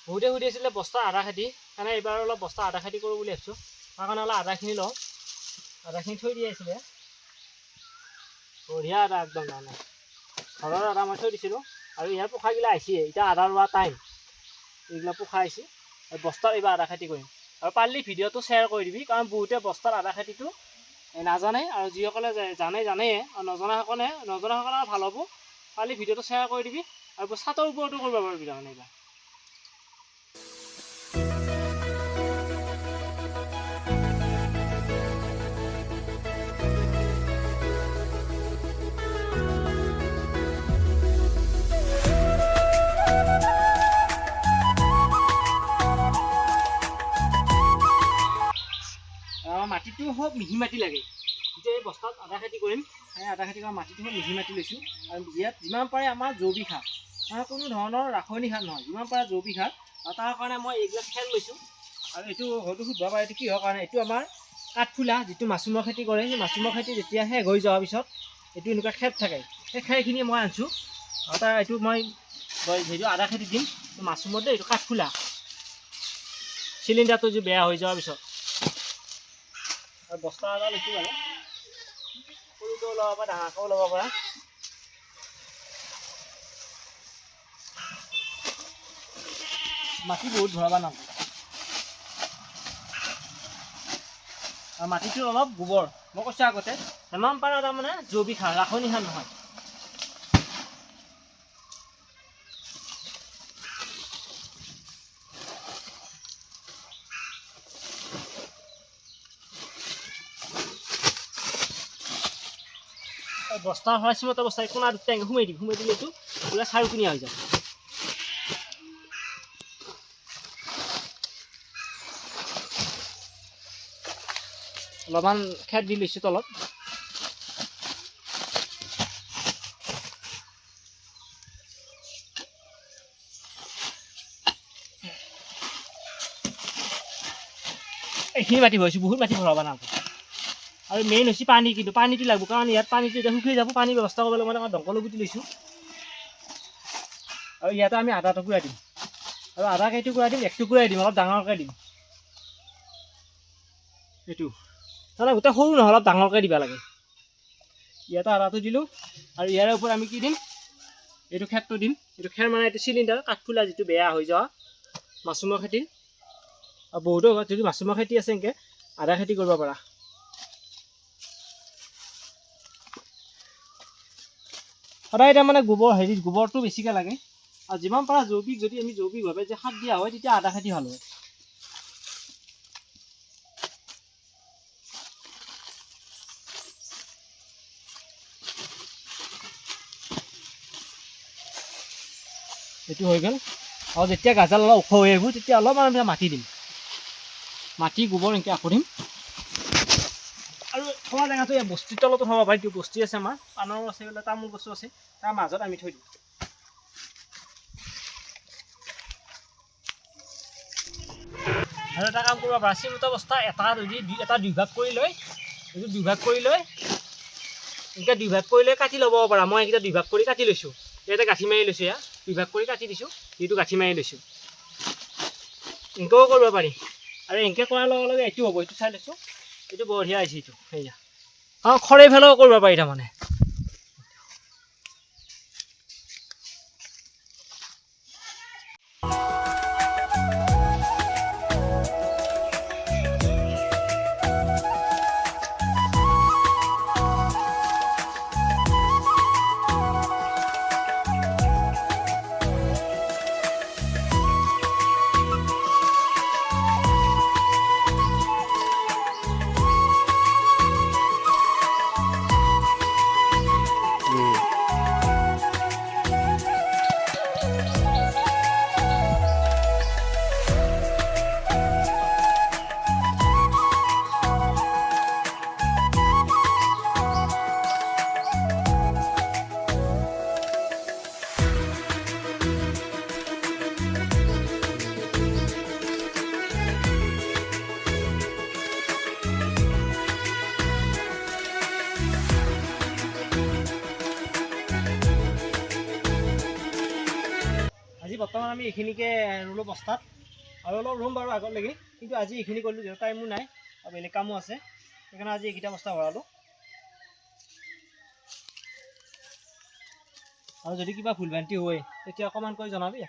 বহুতে সুধিছিলে বস্তা আদা খেতি কাৰণে এইবাৰ অলপ বস্তা আদা খেতি কৰোঁ বুলি ভাবিছোঁ তাৰ কাৰণে অলপ আদাখিনি লওঁ আদাখিনি থৈ দি আছিলে বঢ়িয়া আদা একদম মানে ঘৰৰ আদা মই থৈ দিছিলোঁ আৰু ইয়াৰ পোখাগিলা আহিছে এতিয়া আদা ৰোৱা টাইম এইগিলা পোখা আহিছে আৰু বস্তাত এইবাৰ আদা খেতি কৰিম আৰু পাৰিলে ভিডিঅ'টো শ্বেয়াৰ কৰি দিবি কাৰণ বহুতে বস্তাত আদা খেতিটো নাজানে আৰু যিসকলে জানে আৰু নজনাসকলে ভাল হ'ব পাৰিলে ভিডিঅ'টো শ্বেয়াৰ কৰি দিবি আৰু ছাতৰ ওপৰতো কৰিব পাৰিবি তাৰমানে এইবাৰ মাটিটো হওক মিহি মাটি লাগে যেতিয়া এই বস্তাত আদা খেতি কৰিম সেই আদা খেতি কৰা মাটিটো হওক মিহি মাটি লৈছোঁ আৰু ইয়াত যিমান পাৰে আমাৰ জৈৱিক সাৰ মানে কোনো ধৰণৰ ৰাসায়নিক সাৰ নহয় যিমান পাৰে জৈৱিক সাৰ আৰু তাৰ কাৰণে মই এইবিলাক খেৰ লৈছোঁ আৰু এইটো হয়তো সুধিব পাৰে এইটো কিহৰ কাৰণে এইটো আমাৰ কাঠফুলা যিটো মাছৰুমৰ খেতি কৰে সেই মাছৰুমৰ খেতি যেতিয়া শেষ হৈ যোৱাৰ পিছত এইটো এনেকুৱা খেৰ থাকে সেই খেৰখিনি মই আনিছোঁ আৰু তাৰ এইটো মই যিটো আদা খেতি দিম মাছৰুমত দেই এইটো কাঠফুলা চিলিণ্ডাৰটো যে বেয়া হৈ যোৱাৰ পিছত আৰু বস্তা এটা লৈছোঁ বাৰু সৰুটো ল'ব পৰা ডাঙৰকেও ল'ব পৰা মাটি বহুত ভৰাব নালাগে আৰু মাটিটো অলপ গোবৰ মই কৈছোঁ আগতে যিমান পাৰে তাৰমানে জৈৱিক সাৰ ৰাসায়নিক সাৰ নহয় বস্তা হয় চিমত বস্তা কোনা দুটা এনেকৈ সোমাই দিলে এইটো পুৰা চাৰিকুণীয়া হৈ যায় অলপমান খেৰ দি লৈছোঁ তলত এইখিনি মাটি ভৰাইছোঁ বহুত মাটি ভৰাব নালাগে আৰু মেইন হৈছে পানী কিন্তু পানীটো লাগিব কাৰণ ইয়াত পানীটো এতিয়া শুকাই যাব পানী ব্যৱস্থা কৰিবলৈ মানে মই দমকলো গুটি লৈছোঁ আৰু ইয়াতে আমি আধা টুকুৰা দিম আৰু আধা কেইটুকুৰা দিম এক টুকুৰাই দিম অলপ ডাঙৰকৈ দিম এইটো তাৰমানে গোটেই সৰু নহয় অলপ ডাঙৰকৈ দিব লাগে ইয়াতে আধাটো দিলোঁ আৰু ইয়াৰ ওপৰত আমি কি দিম এইটো খেৰটো দিম এইটো খেৰ মানে এইটো চিলিণ্ডাৰ কাঠফুলা যিটো বেয়া হৈ যোৱা মাছৰুমৰ খেতিৰ আৰু বহুতো যদি মাছৰুমৰ খেতি আছে এনেকৈ আদা খেতি কৰিব পাৰা সদায় এতিয়া মানে গোবৰটো বেছিকৈ লাগে আৰু যিমান পাৰা যদি আমি জৈৱিকভাৱে যে সাৰ দিয়া হয় তেতিয়া আদা খেতি ভাল হয় এইটো হৈ গ'ল আৰু যেতিয়া গাজাল অলপ ওখ হৈ আহিব তেতিয়া অলপমান আমি মাটি দিম মাটি গোবৰ এনেকৈ আকৌ দিম আৰু থোৱা জেগাটো এই বস্তিৰ তলতো থ'ব পাৰি বস্তি আছে আমাৰ পাণৰো আছে বোলে তামোল গছো আছে তাৰ মাজত আমি থৈ দিম আৰু এটা কাম কৰিব পাৰা চিমটৰ বস্তা এটা দুভাগ কৰি লৈ এইটো দুভাগ কৰি লৈ এনেকৈ দুভাগ কৰি লৈ কাটি ল'ব পাৰা মই এইকেইটা দুভাগ কৰি কাটি লৈছোঁ ইয়াতে গাঁঠি মাৰি লৈছোঁ ইয়াত দুভাগ কৰি কাটি দিছোঁ যিটো গাঁঠি মাৰি লৈছোঁ এনেকৈও কৰিব পাৰি আৰু এনেকৈ কৰাৰ লগে লগে এইটো হ'ব এইটো চাই লৈছোঁ এইটো বঢ়িয়া হৈছে এইটো সেয়া অঁ খৰে ফেলেও কৰিব পাৰি তাৰমানে আমি এইখিনিকে ৰুলোঁ বস্তাত আৰু অলপ ৰুম বাৰু আগলৈকে কিন্তু আজি এইখিনি কৰিলোঁ যিহেতু টাইমো নাই আৰু বেলেগ কামো আছে সেইকাৰণে আজি এইকেইটা বস্তা ভৰালোঁ আৰু যদি কিবা ভুল ভ্ৰান্তি হয় তেতিয়া অকণমান কৈ জনাবি